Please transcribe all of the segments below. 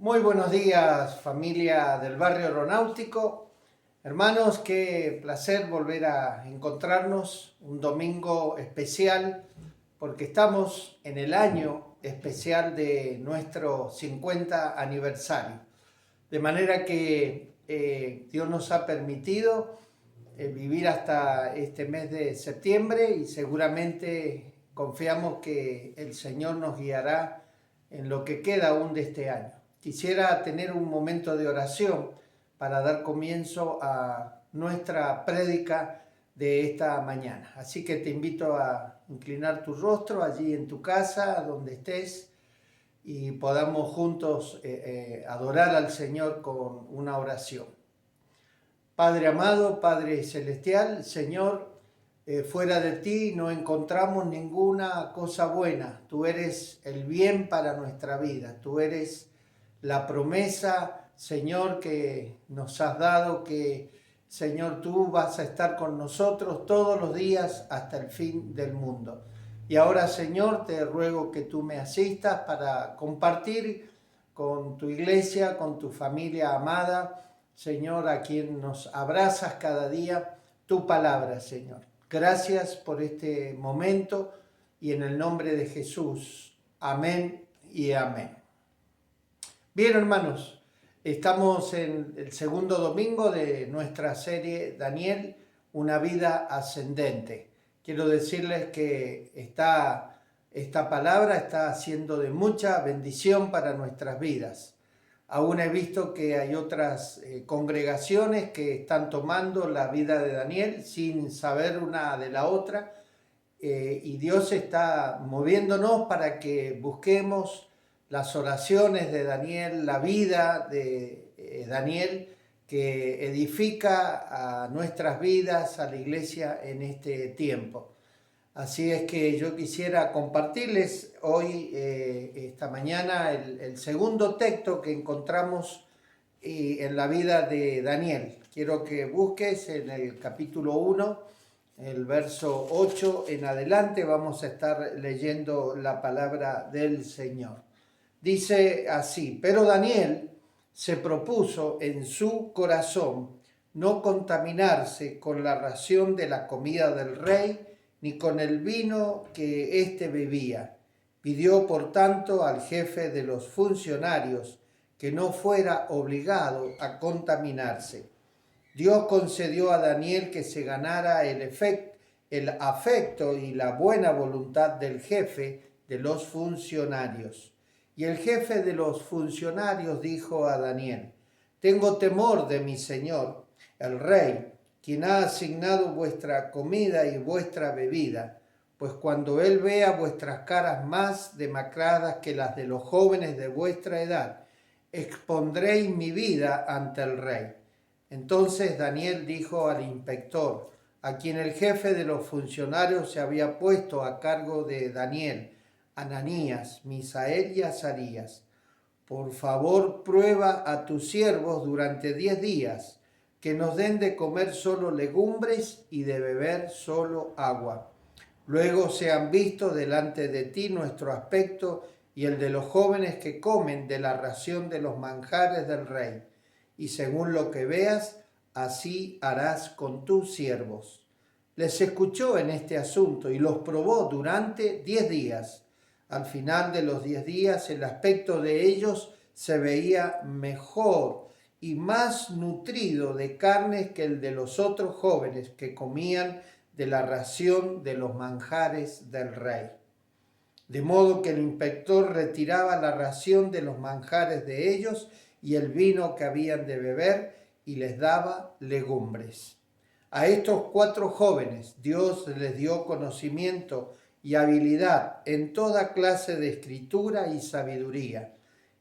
Muy buenos días, familia del barrio aeronáutico. Hermanos, qué placer volver a encontrarnos un domingo especial porque estamos en el año especial de nuestro 50 aniversario. De manera que Dios nos ha permitido vivir hasta este mes de septiembre y seguramente confiamos que el Señor nos guiará en lo que queda aún de este año. Quisiera tener un momento de oración para dar comienzo a nuestra prédica de esta mañana. Así que te invito a inclinar tu rostro allí en tu casa, donde estés, y podamos juntos adorar al Señor con una oración. Padre amado, Padre celestial, Señor, fuera de ti no encontramos ninguna cosa buena. Tú eres el bien para nuestra vida. Tú eres la promesa, Señor, que nos has dado, que, Señor, tú vas a estar con nosotros todos los días hasta el fin del mundo. Y ahora, Señor, te ruego que tú me asistas para compartir con tu iglesia, con tu familia amada, Señor, a quien nos abrazas cada día, tu palabra, Señor. Gracias por este momento y en el nombre de Jesús. Amén y amén. Bien, hermanos, estamos en el segundo domingo de nuestra serie Daniel, una vida ascendente. Quiero decirles que esta palabra está siendo de mucha bendición para nuestras vidas. Aún he visto que hay otras congregaciones que están tomando la vida de Daniel sin saber una de la otra, y Dios está moviéndonos para que busquemos las oraciones de Daniel, la vida de Daniel, que edifica a nuestras vidas, a la iglesia en este tiempo. Así es que yo quisiera compartirles hoy, esta mañana, el segundo texto que encontramos en la vida de Daniel. Quiero que busques en el capítulo 1, el verso 8 en adelante, vamos a estar leyendo la palabra del Señor. Dice así: pero Daniel se propuso en su corazón no contaminarse con la ración de la comida del rey, ni con el vino que éste bebía. Pidió, por tanto, al jefe de los funcionarios que no fuera obligado a contaminarse. Dios concedió a Daniel que se ganara el afecto y la buena voluntad del jefe de los funcionarios. Y el jefe de los funcionarios dijo a Daniel: tengo temor de mi señor, el rey, quien ha asignado vuestra comida y vuestra bebida, pues cuando él vea vuestras caras más demacradas que las de los jóvenes de vuestra edad, expondréis mi vida ante el rey. Entonces Daniel dijo al inspector, a quien el jefe de los funcionarios se había puesto a cargo de Daniel, Ananías, Misael y Azarías: por favor, prueba a tus siervos durante 10 días, que nos den de comer solo legumbres y de beber solo agua. Luego sean vistos delante de ti nuestro aspecto y el de los jóvenes que comen de la ración de los manjares del rey. Y según lo que veas, así harás con tus siervos. Les escuchó en este asunto y los probó durante 10 días. Al final de los 10 días, el aspecto de ellos se veía mejor y más nutrido de carnes que el de los otros jóvenes que comían de la ración de los manjares del rey. De modo que el inspector retiraba la ración de los manjares de ellos y el vino que habían de beber, y les daba legumbres. A estos 4 jóvenes Dios les dio conocimiento y habilidad en toda clase de escritura y sabiduría,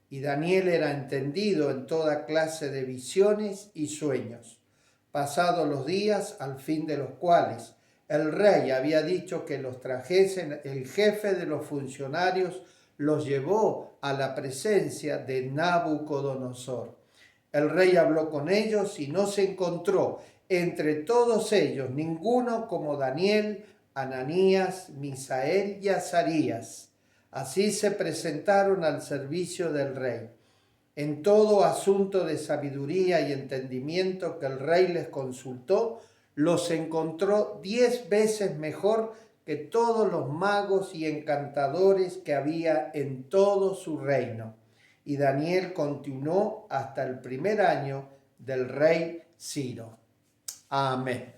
y Daniel era entendido en toda clase de visiones y sueños. Pasados los días, al fin de los cuales el rey había dicho que los trajesen, el jefe de los funcionarios los llevó a la presencia de Nabucodonosor. El rey habló con ellos y no se encontró entre todos ellos ninguno como Daniel, Ananías, Misael y Azarías. Así se presentaron al servicio del rey. En todo asunto de sabiduría y entendimiento que el rey les consultó, los encontró 10 veces mejor que todos los magos y encantadores que había en todo su reino. Y Daniel continuó hasta el primer año del rey Ciro. Amén.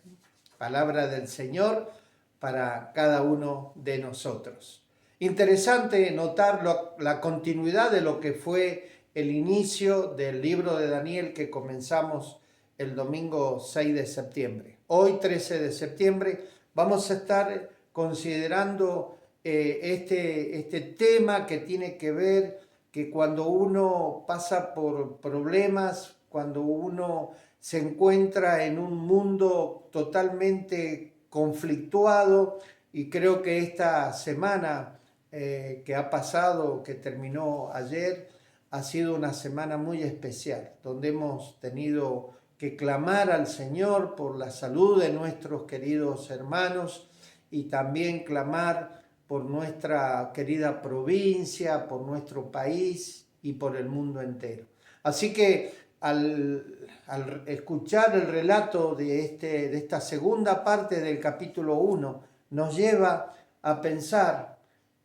Palabra del Señor para cada uno de nosotros. Interesante notar la continuidad de lo que fue el inicio del libro de Daniel que comenzamos el domingo 6 de septiembre. Hoy, 13 de septiembre, vamos a estar considerando este tema que tiene que ver que cuando uno pasa por problemas, cuando uno se encuentra en un mundo totalmente conflictuado, y creo que esta semana que ha pasado, que terminó ayer, ha sido una semana muy especial, donde hemos tenido que clamar al Señor por la salud de nuestros queridos hermanos y también clamar por nuestra querida provincia, por nuestro país y por el mundo entero. Así que al escuchar el relato de esta segunda parte del capítulo 1, nos lleva a pensar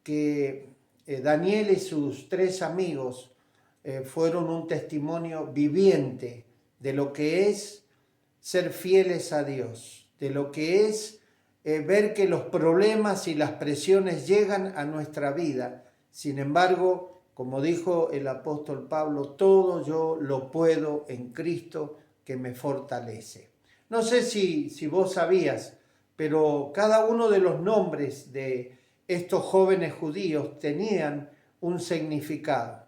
que Daniel y sus 3 amigos fueron un testimonio viviente de lo que es ser fieles a Dios, de lo que es ver que los problemas y las presiones llegan a nuestra vida. Sin embargo, como dijo el apóstol Pablo, todo yo lo puedo en Cristo que me fortalece. No sé si vos sabías, pero cada uno de los nombres de estos jóvenes judíos tenían un significado.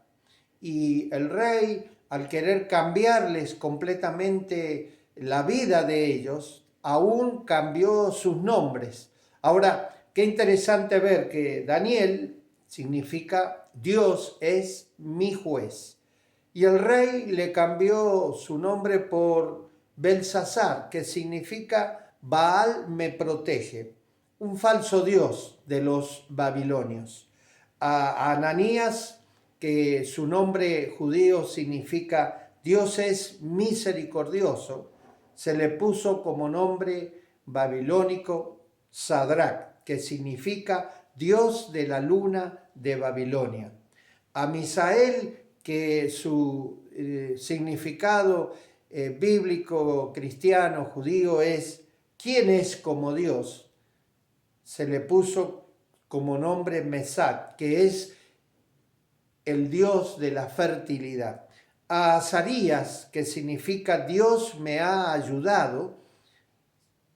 Y el rey, al querer cambiarles completamente la vida de ellos, aún cambió sus nombres. Ahora, qué interesante ver que Daniel significa Dios es mi juez. Y el rey le cambió su nombre por Belsasar, que significa Baal me protege, un falso dios de los babilonios. A Ananías, que su nombre judío significa Dios es misericordioso, se le puso como nombre babilónico Sadrach, que significa Dios de la luna de Babilonia. A Misael, que su significado bíblico, cristiano, judío es ¿quién es como Dios? Se le puso como nombre Mesac, que es el Dios de la fertilidad. A Azarías, que significa Dios me ha ayudado,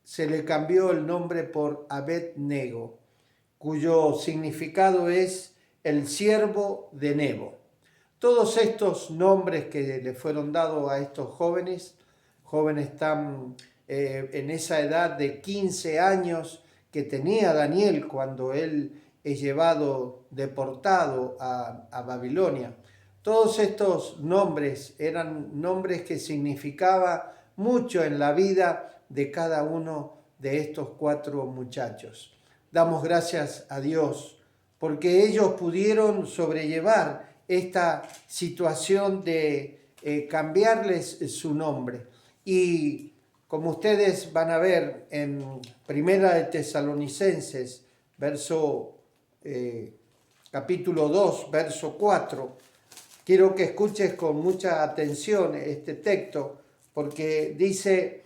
se le cambió el nombre por Abed-Nego, cuyo significado es el siervo de Nebo. Todos estos nombres que le fueron dados a estos jóvenes están en esa edad de 15 años que tenía Daniel cuando él es llevado deportado a Babilonia. Todos estos nombres eran nombres que significaban mucho en la vida de cada uno de estos 4 muchachos. Damos gracias a Dios porque ellos pudieron sobrellevar esta situación de cambiarles su nombre. Y como ustedes van a ver en Primera de Tesalonicenses, capítulo 2, verso 4, quiero que escuches con mucha atención este texto, porque dice,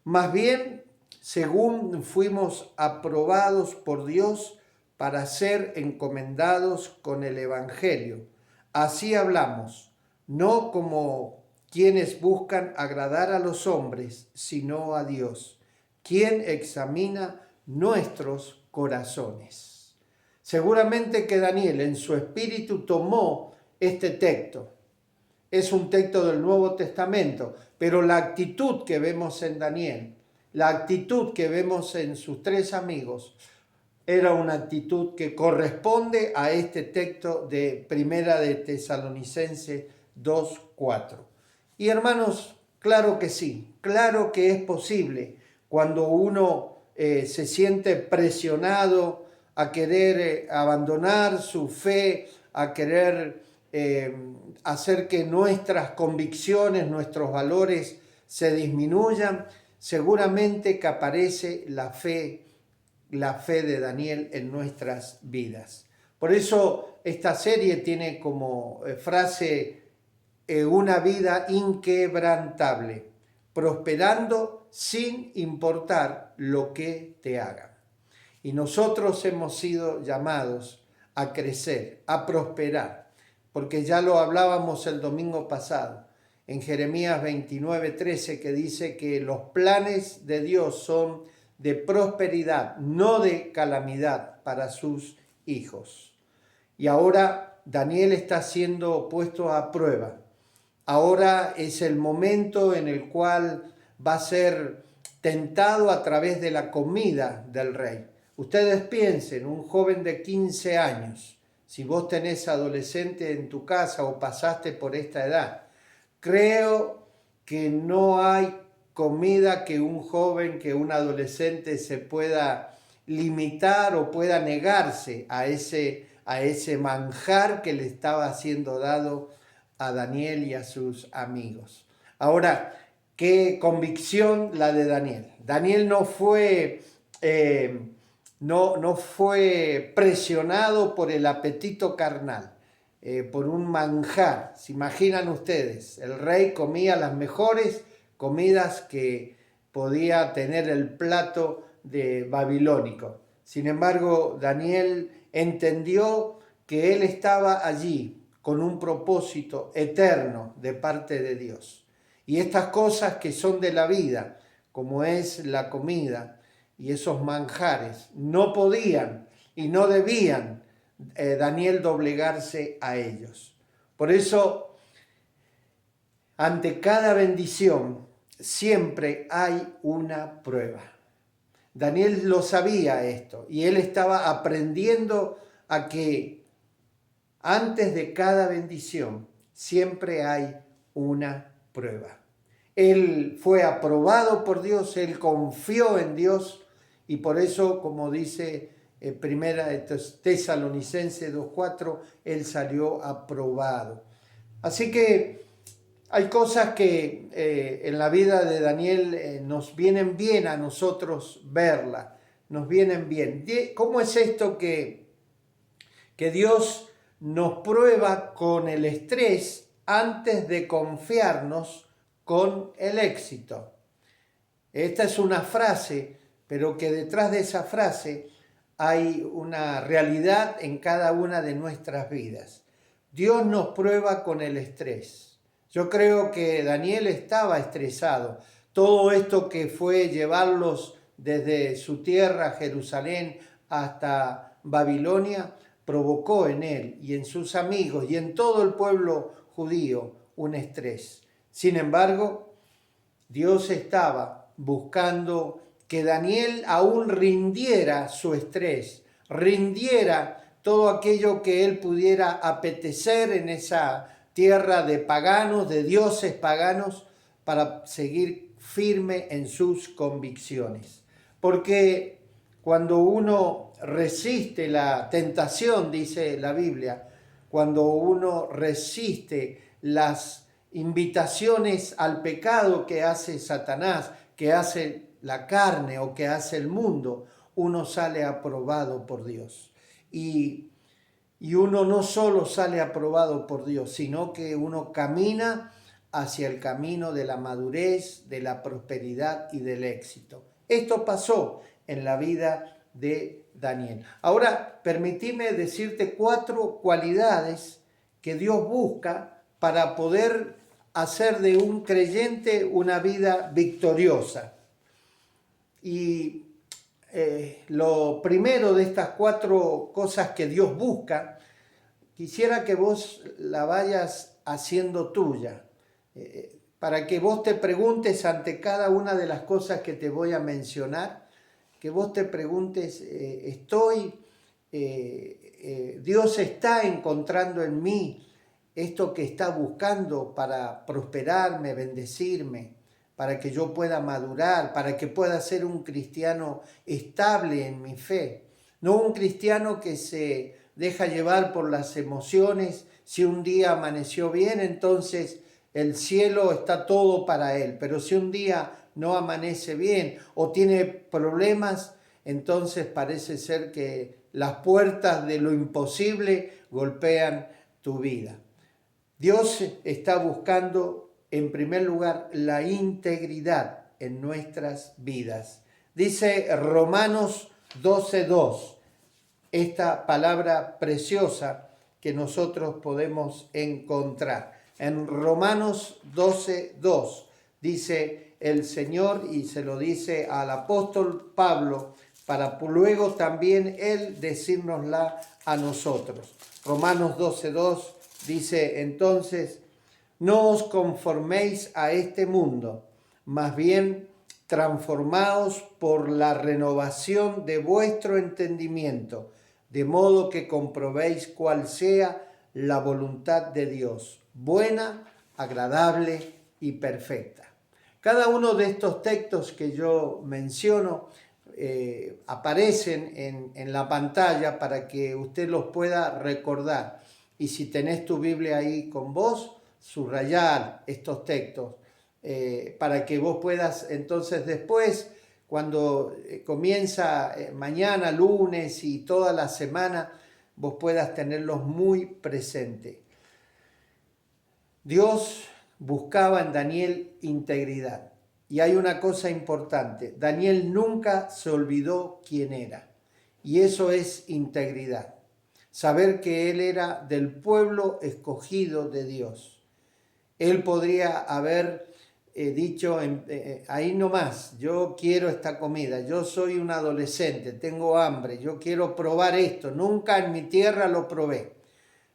más bien, según fuimos aprobados por Dios para ser encomendados con el Evangelio, así hablamos, no como quienes buscan agradar a los hombres, sino a Dios, quien examina nuestros corazones. Seguramente que Daniel en su espíritu tomó este texto. Es un texto del Nuevo Testamento, pero la actitud que vemos en Daniel, la actitud que vemos en sus 3 amigos, era una actitud que corresponde a este texto de Primera de Tesalonicenses 2:4. Y hermanos, claro que sí, claro que es posible cuando uno se siente presionado a querer abandonar su fe, a querer hacer que nuestras convicciones, nuestros valores se disminuyan, seguramente que aparece la fe de Daniel en nuestras vidas. Por eso esta serie tiene como frase una vida inquebrantable, prosperando sin importar lo que te hagan. Y nosotros hemos sido llamados a crecer, a prosperar, porque ya lo hablábamos el domingo pasado, en Jeremías 29:13, que dice que los planes de Dios son de prosperidad, no de calamidad para sus hijos. Y ahora Daniel está siendo puesto a prueba. Ahora es el momento en el cual va a ser tentado a través de la comida del rey. Ustedes piensen, un joven de 15 años, si vos tenés adolescente en tu casa o pasaste por esta edad, creo que no hay comida que un joven, que un adolescente se pueda limitar o pueda negarse a ese manjar que le estaba siendo dado a Daniel y a sus amigos. Ahora, qué convicción la de Daniel. Daniel no fue presionado por el apetito carnal, por un manjar. ¿Se imaginan ustedes? El rey comía las mejores comidas que podía tener el plato de babilónico. Sin embargo, Daniel entendió que él estaba allí con un propósito eterno de parte de Dios. Y estas cosas que son de la vida, como es la comida y esos manjares, no podían y no debían Daniel doblegarse a ellos. Por eso, ante cada bendición, siempre hay una prueba. Daniel lo sabía esto y él estaba aprendiendo a que antes de cada bendición siempre hay una prueba. Él fue aprobado por Dios, él confió en Dios y por eso, como dice Primera de Tesalonicenses 2:4, él salió aprobado. Así que hay cosas que en la vida de Daniel nos vienen bien a nosotros verla, nos vienen bien. ¿Cómo es esto que Dios nos prueba con el estrés antes de confiarnos con el éxito? Esta es una frase, pero que detrás de esa frase hay una realidad en cada una de nuestras vidas. Dios nos prueba con el estrés. Yo creo que Daniel estaba estresado. Todo esto que fue llevarlos desde su tierra, Jerusalén, hasta Babilonia, provocó en él y en sus amigos y en todo el pueblo judío un estrés. Sin embargo, Dios estaba buscando que Daniel aún rindiera su estrés, rindiera todo aquello que él pudiera apetecer en esa tierra de paganos, de dioses paganos, para seguir firme en sus convicciones. Porque cuando uno resiste la tentación, dice la Biblia, cuando uno resiste las invitaciones al pecado que hace Satanás, que hace la carne o que hace el mundo, uno sale aprobado por Dios. Y uno no solo sale aprobado por Dios, sino que uno camina hacia el camino de la madurez, de la prosperidad y del éxito. Esto pasó en la vida de Daniel. Ahora, permíteme decirte 4 cualidades que Dios busca para poder hacer de un creyente una vida victoriosa. Y lo primero de estas 4 cosas que Dios busca, quisiera que vos la vayas haciendo tuya, para que vos te preguntes ante cada una de las cosas que te voy a mencionar, que vos te preguntes, Dios está encontrando en mí esto que está buscando para prosperarme, bendecirme, para que yo pueda madurar, para que pueda ser un cristiano estable en mi fe. No un cristiano que se deja llevar por las emociones, Si un día amaneció bien, entonces el cielo está todo para él. Pero si un día no amanece bien o tiene problemas, entonces parece ser que las puertas de lo imposible golpean tu vida. Dios está buscando, en primer lugar, la integridad en nuestras vidas. Dice Romanos 12:2, esta palabra preciosa que nosotros podemos encontrar. En Romanos 12:2 dice el Señor, y se lo dice al apóstol Pablo, para luego también él decírnosla a nosotros. Romanos 12:2 dice entonces: no os conforméis a este mundo, más bien transformaos por la renovación de vuestro entendimiento, de modo que comprobéis cuál sea la voluntad de Dios, buena, agradable y perfecta. Cada uno de estos textos que yo menciono aparecen en la pantalla para que usted los pueda recordar. Y si tenés tu Biblia ahí con vos, subrayar estos textos para que vos puedas entonces después, cuando comienza mañana, lunes y toda la semana, vos puedas tenerlos muy presentes. Dios buscaba en Daniel integridad. Y hay una cosa importante: Daniel nunca se olvidó quién era. Y eso es integridad. Saber que él era del pueblo escogido de Dios. Él podría haber dicho ahí nomás: yo quiero esta comida, yo soy un adolescente, tengo hambre, yo quiero probar esto, nunca en mi tierra lo probé.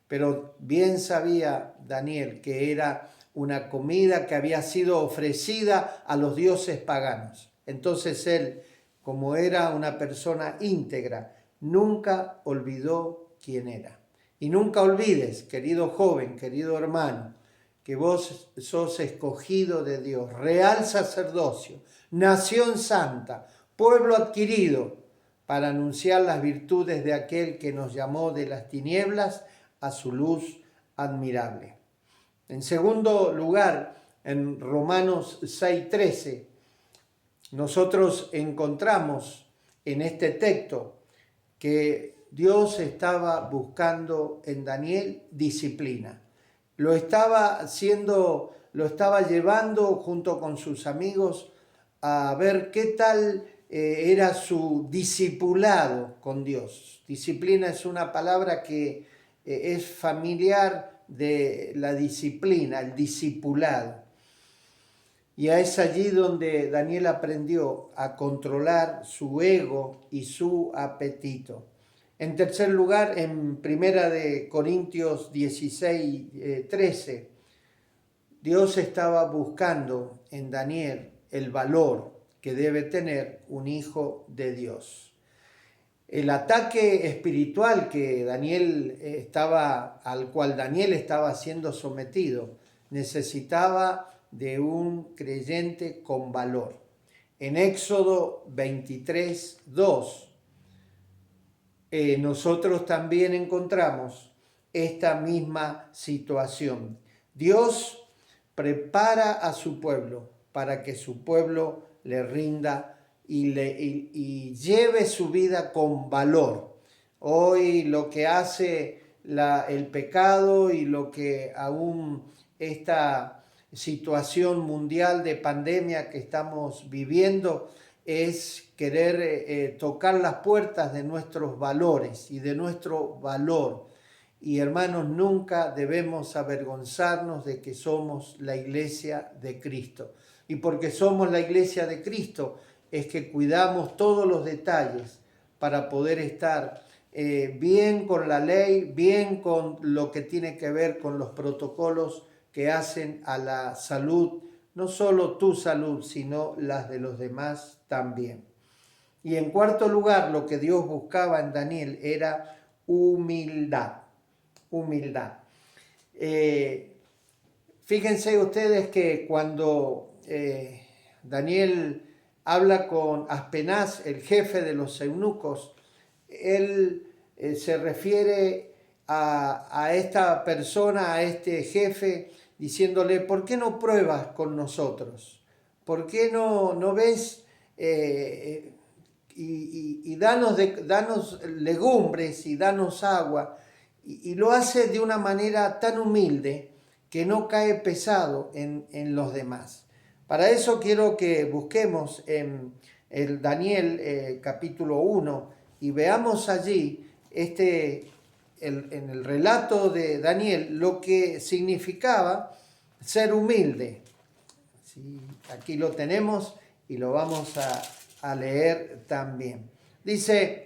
Pero bien sabía Daniel que era una comida que había sido ofrecida a los dioses paganos. Entonces él, como era una persona íntegra, nunca olvidó quién era. Y nunca olvides, querido joven, querido hermano, que vos sos escogido de Dios, real sacerdocio, nación santa, pueblo adquirido, para anunciar las virtudes de aquel que nos llamó de las tinieblas a su luz admirable. En segundo lugar, en Romanos 6:13, nosotros encontramos en este texto que Dios estaba buscando en Daniel disciplina. Lo estaba llevando junto con sus amigos a ver qué tal era su discipulado con Dios. Disciplina es una palabra que es familiar de la disciplina, el discipulado. Y es allí donde Daniel aprendió a controlar su ego y su apetito. En tercer lugar, en Primera de Corintios 16:13, Dios estaba buscando en Daniel el valor que debe tener un hijo de Dios. El ataque espiritual al cual Daniel estaba siendo sometido, necesitaba de un creyente con valor. En Éxodo 23:2, nosotros también encontramos esta misma situación. Dios prepara a su pueblo para que su pueblo le rinda y lleve su vida con valor. Hoy lo que hace el pecado y lo que aún esta situación mundial de pandemia que estamos viviendo es querer tocar las puertas de nuestros valores y de nuestro valor. Y hermanos, nunca debemos avergonzarnos de que somos la iglesia de Cristo. Y porque somos la iglesia de Cristo es que cuidamos todos los detalles para poder estar bien con la ley, bien con lo que tiene que ver con los protocolos que hacen a la salud, no solo tu salud, sino las de los demás también. Y en cuarto lugar, lo que Dios buscaba en Daniel era humildad. Humildad. Fíjense ustedes que cuando Daniel habla con Aspenaz, el jefe de los eunucos, él se refiere a esta persona, a este jefe, diciéndole, ¿por qué no pruebas con nosotros? ¿Por qué no ves y danos legumbres y danos agua? Y lo hace de una manera tan humilde que no cae pesado en los demás. Para eso quiero que busquemos en el Daniel capítulo 1 y veamos allí en el relato de Daniel lo que significaba ser humilde. ¿Sí? Aquí lo tenemos y lo vamos a leer también. Dice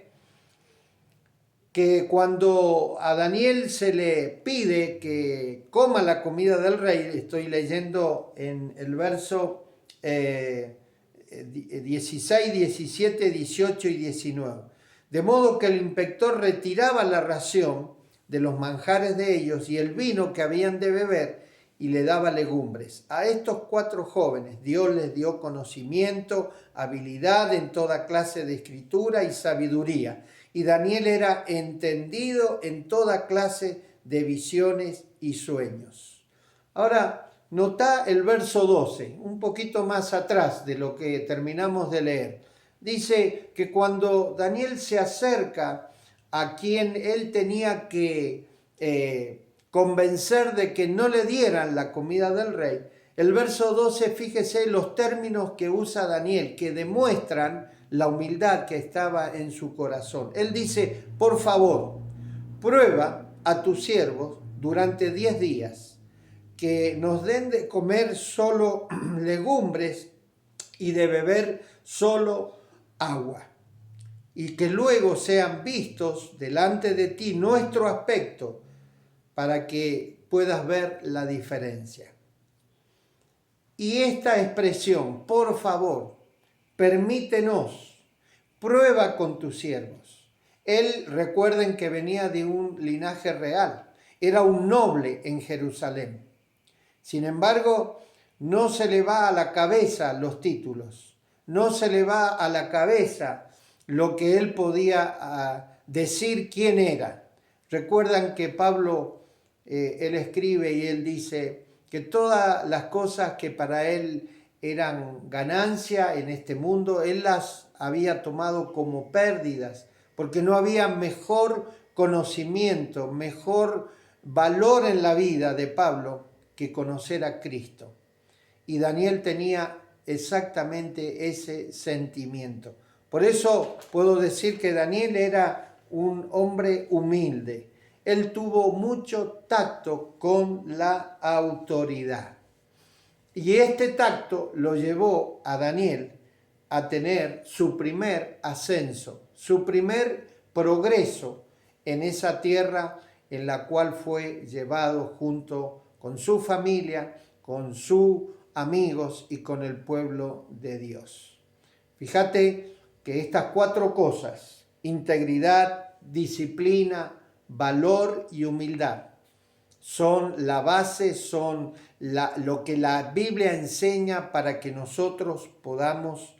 que cuando a Daniel se le pide que coma la comida del rey, estoy leyendo en el verso 16, 17, 18 y 19. De modo que el inspector retiraba la ración de los manjares de ellos y el vino que habían de beber y le daba legumbres. A estos 4 jóvenes Dios les dio conocimiento, habilidad en toda clase de escritura y sabiduría. Y Daniel era entendido en toda clase de visiones y sueños. Ahora, nota el verso 12, un poquito más atrás de lo que terminamos de leer. Dice que cuando Daniel se acerca a quien él tenía que convencer de que no le dieran la comida del rey, el verso 12, fíjese los términos que usa Daniel, que demuestran la humildad que estaba en su corazón. Él dice, por favor, prueba a tus siervos durante 10 días, que nos den de comer solo legumbres y de beber solo agua, y que luego sean vistos delante de ti nuestro aspecto, para que puedas ver la diferencia. Y esta expresión, por favor, permítenos, prueba con tus siervos. Él, recuerden que venía de un linaje real, era un noble en Jerusalén. Sin embargo, no se le va a la cabeza los títulos, no se le va a la cabeza lo que él podía decir quién era. Recuerdan que Pablo, él escribe y él dice que todas las cosas que para él eran ganancia en este mundo, él las había tomado como pérdidas, porque no había mejor conocimiento, mejor valor en la vida de Pablo que conocer a Cristo. Y Daniel tenía exactamente ese sentimiento. Por eso puedo decir que Daniel era un hombre humilde. Él tuvo mucho tacto con la autoridad. Y este tacto lo llevó a Daniel a tener su primer ascenso, su primer progreso en esa tierra en la cual fue llevado junto con su familia, con sus amigos y con el pueblo de Dios. Fíjate que estas 4 cosas, integridad, disciplina, valor y humildad, son la base, son lo que la Biblia enseña para que nosotros podamos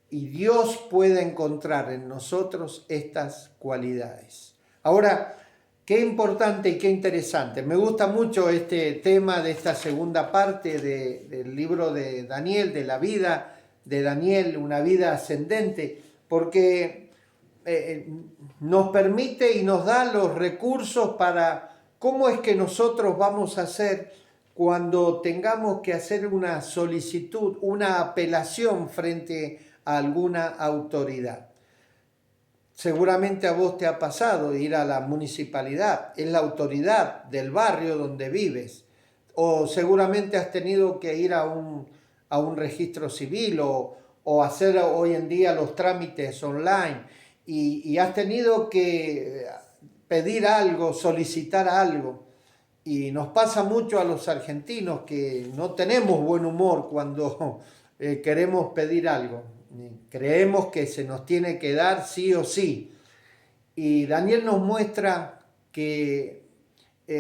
y Dios pueda encontrar en nosotros estas cualidades. Ahora, qué importante y qué interesante. Me gusta mucho este tema de esta segunda parte del libro de Daniel, de la vida de Daniel, una vida ascendente, porque nos permite y nos da los recursos para cómo es que nosotros vamos a hacer cuando tengamos que hacer una solicitud, una apelación frente a alguna autoridad. Seguramente a vos te ha pasado ir a la municipalidad, es la autoridad del barrio donde vives, o seguramente has tenido que ir a un registro civil o hacer hoy en día los trámites online y has tenido que pedir algo, solicitar algo. Y nos pasa mucho a los argentinos que no tenemos buen humor cuando queremos pedir algo. Creemos que se nos tiene que dar sí o sí. Y Daniel nos muestra que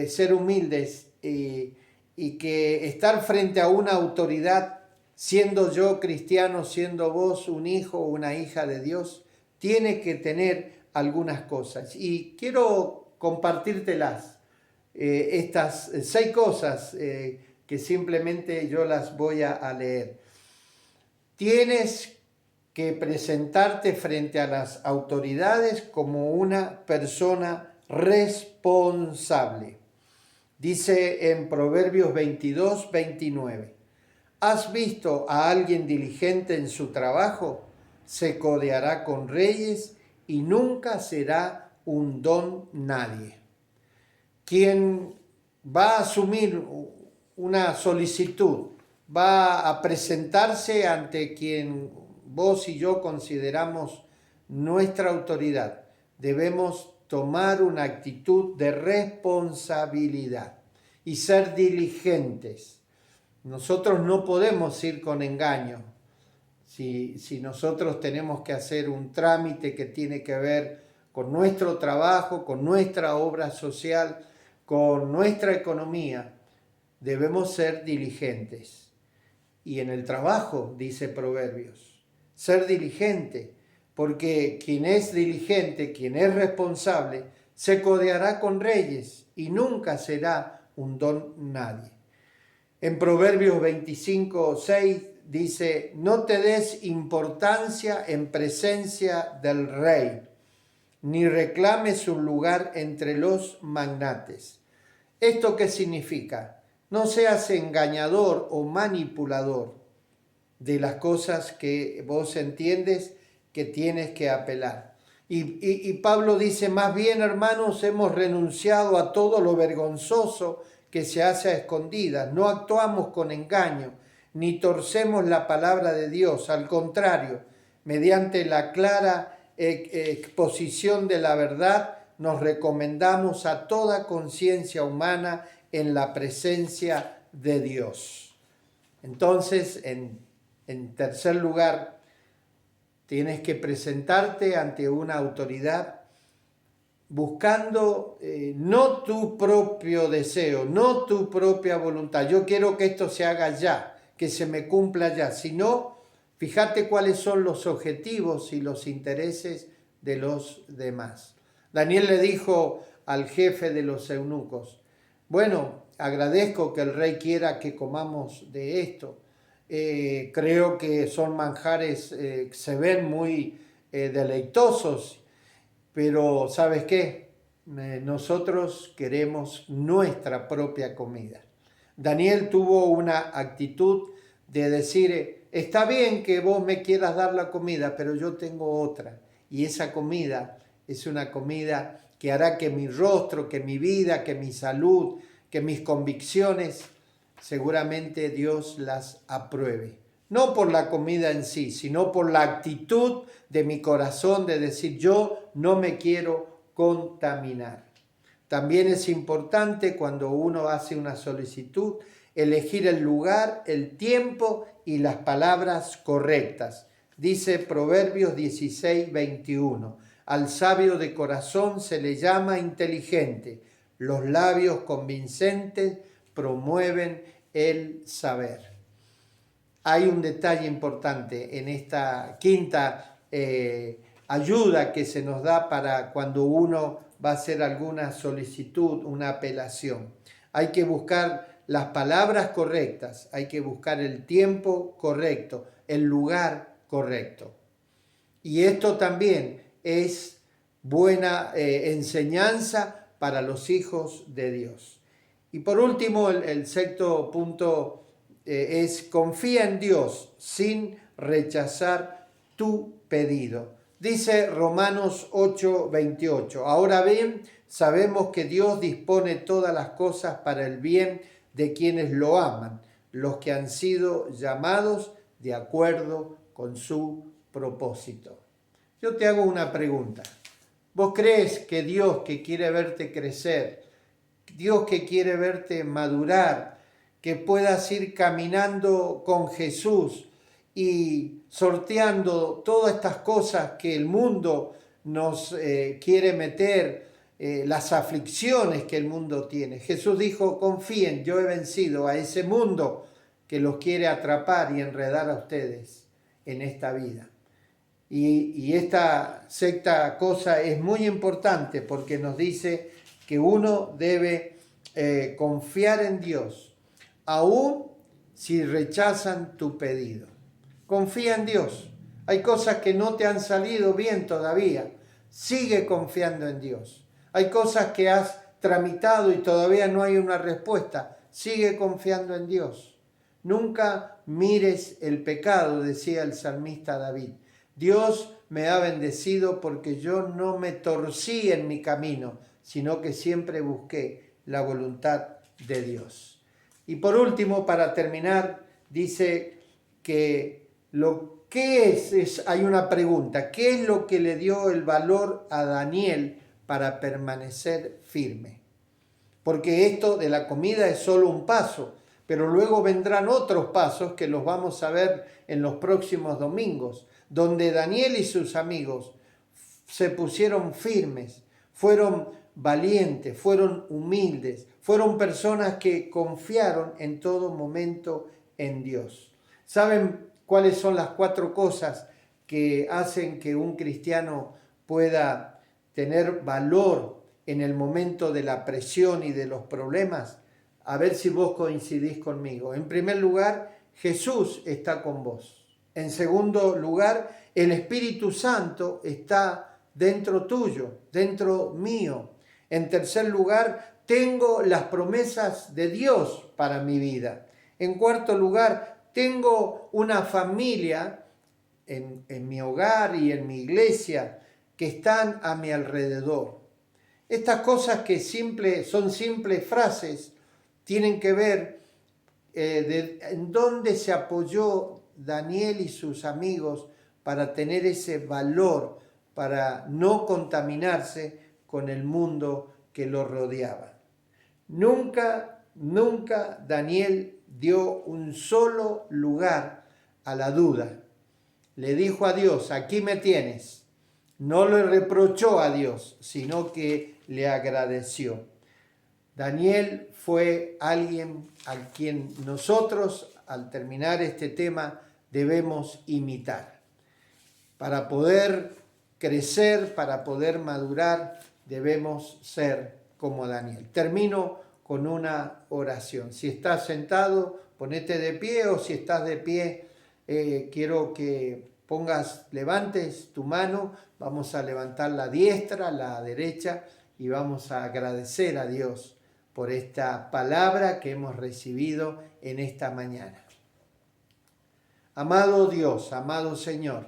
ser humildes y que estar frente a una autoridad, siendo yo cristiano, siendo vos un hijo o una hija de Dios, tiene que tener algunas cosas. Y quiero compartírtelas. Estas 6 cosas que simplemente yo las voy a leer. Tienes que presentarte frente a las autoridades como una persona responsable. Dice en Proverbios 22, 29. ¿Has visto a alguien diligente en su trabajo? Se codeará con reyes y nunca será un don nadie. Quien va a asumir una solicitud, va a presentarse ante quien vos y yo consideramos nuestra autoridad, debemos tomar una actitud de responsabilidad y ser diligentes. Nosotros no podemos ir con engaño. Si nosotros tenemos que hacer un trámite que tiene que ver con nuestro trabajo, con nuestra obra social, con nuestra economía, debemos ser diligentes. Y en el trabajo, dice Proverbios, ser diligente, porque quien es diligente, quien es responsable, se codeará con reyes y nunca será un don nadie. En Proverbios 25, 6 dice, no te des importancia en presencia del rey, ni reclames un lugar entre los magnates. ¿Esto qué significa? No seas engañador o manipulador de las cosas que vos entiendes que tienes que apelar. Y Pablo dice, más bien, hermanos, hemos renunciado a todo lo vergonzoso que se hace a escondidas. No actuamos con engaño, ni torcemos la palabra de Dios. Al contrario, mediante la clara exposición de la verdad, nos recomendamos a toda conciencia humana en la presencia de Dios. Entonces, en tercer lugar, tienes que presentarte ante una autoridad buscando no tu propio deseo, no tu propia voluntad. Yo quiero que esto se haga ya, que se me cumpla ya, sino fíjate cuáles son los objetivos y los intereses de los demás. Daniel le dijo al jefe de los eunucos, bueno, agradezco que el rey quiera que comamos de esto. Creo que son manjares que se ven muy deleitosos, pero ¿sabes qué? Nosotros queremos nuestra propia comida. Daniel tuvo una actitud de decir, está bien que vos me quieras dar la comida, pero yo tengo otra. Y esa comida es una comida que hará que mi rostro, que mi vida, que mi salud, que mis convicciones, seguramente Dios las apruebe. No por la comida en sí, sino por la actitud de mi corazón de decir yo no me quiero contaminar. También es importante cuando uno hace una solicitud elegir el lugar, el tiempo y las palabras correctas. Dice Proverbios 16, 21. Al sabio de corazón se le llama inteligente. Los labios convincentes promueven el saber. Hay un detalle importante en esta quinta ayuda que se nos da para cuando uno va a hacer alguna solicitud, una apelación. Hay que buscar las palabras correctas, hay que buscar el tiempo correcto, el lugar correcto. Y esto también es buena enseñanza para los hijos de Dios. Y por último, el sexto punto es confía en Dios sin rechazar tu pedido. Dice Romanos 8, 28. Ahora bien, sabemos que Dios dispone todas las cosas para el bien de quienes lo aman, los que han sido llamados de acuerdo con su propósito. Yo te hago una pregunta. ¿Vos crees que Dios que quiere verte crecer, Dios que quiere verte madurar, que puedas ir caminando con Jesús y sorteando todas estas cosas que el mundo nos quiere meter, las aflicciones que el mundo tiene? Jesús dijo, confíen, yo he vencido a ese mundo que los quiere atrapar y enredar a ustedes en esta vida. Y esta sexta cosa es muy importante porque nos dice que uno debe confiar en Dios, aun si rechazan tu pedido. Confía en Dios. Hay cosas que no te han salido bien todavía. Sigue confiando en Dios. Hay cosas que has tramitado y todavía no hay una respuesta. Sigue confiando en Dios. Nunca mires el pecado, decía el salmista David. Dios me ha bendecido porque yo no me torcí en mi camino, sino que siempre busqué la voluntad de Dios. Y por último, para terminar, dice que hay una pregunta: ¿qué es lo que le dio el valor a Daniel para permanecer firme? Porque esto de la comida es solo un paso, pero luego vendrán otros pasos que los vamos a ver en los próximos domingos, donde Daniel y sus amigos se pusieron firmes, fueron valientes, fueron humildes, fueron personas que confiaron en todo momento en Dios. ¿Saben cuáles son las 4 cosas que hacen que un cristiano pueda tener valor en el momento de la presión y de los problemas? A ver si vos coincidís conmigo. En primer lugar, Jesús está con vos. En segundo lugar, el Espíritu Santo está dentro tuyo, dentro mío. En tercer lugar, tengo las promesas de Dios para mi vida. En cuarto lugar, tengo una familia en mi hogar y en mi iglesia que están a mi alrededor. Estas cosas que son simples frases tienen que ver en dónde se apoyó Daniel y sus amigos para tener ese valor, para no contaminarse con el mundo que lo rodeaba. Nunca Daniel dio un solo lugar a la duda. Le dijo a Dios: aquí me tienes. No le reprochó a Dios, sino que le agradeció. Daniel fue alguien a quien nosotros, al terminar este tema, debemos imitar. Para poder crecer, para poder madurar, debemos ser como Daniel. Termino con una oración. Si estás sentado, ponete de pie, o si estás de pie, quiero que levantes tu mano. Vamos a levantar la diestra, la derecha, y vamos a agradecer a Dios por esta palabra que hemos recibido en esta mañana. Amado Dios, amado Señor,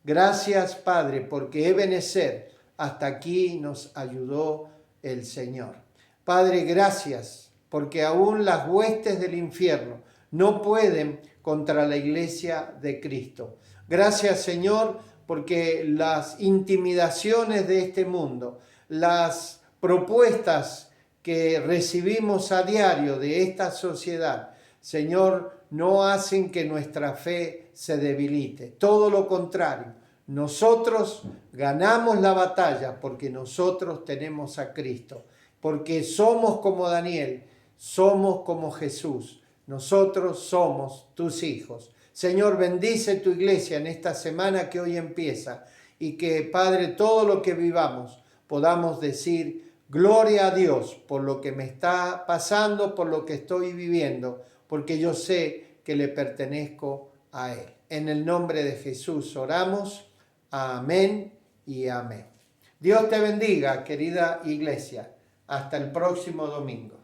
gracias, Padre, porque Ebenezer, hasta aquí nos ayudó el Señor. Padre, gracias, porque aún las huestes del infierno no pueden contra la iglesia de Cristo. Gracias, Señor, porque las intimidaciones de este mundo, las propuestas que recibimos a diario de esta sociedad, Señor, no hacen que nuestra fe se debilite. Todo lo contrario, nosotros ganamos la batalla porque nosotros tenemos a Cristo, porque somos como Daniel, somos como Jesús, nosotros somos tus hijos. Señor, bendice tu iglesia en esta semana que hoy empieza, y que, Padre, todo lo que vivamos podamos decir: gloria a Dios por lo que me está pasando, por lo que estoy viviendo, porque yo sé que le pertenezco a Él. En el nombre de Jesús oramos. Amén y amén. Dios te bendiga, querida iglesia. Hasta el próximo domingo.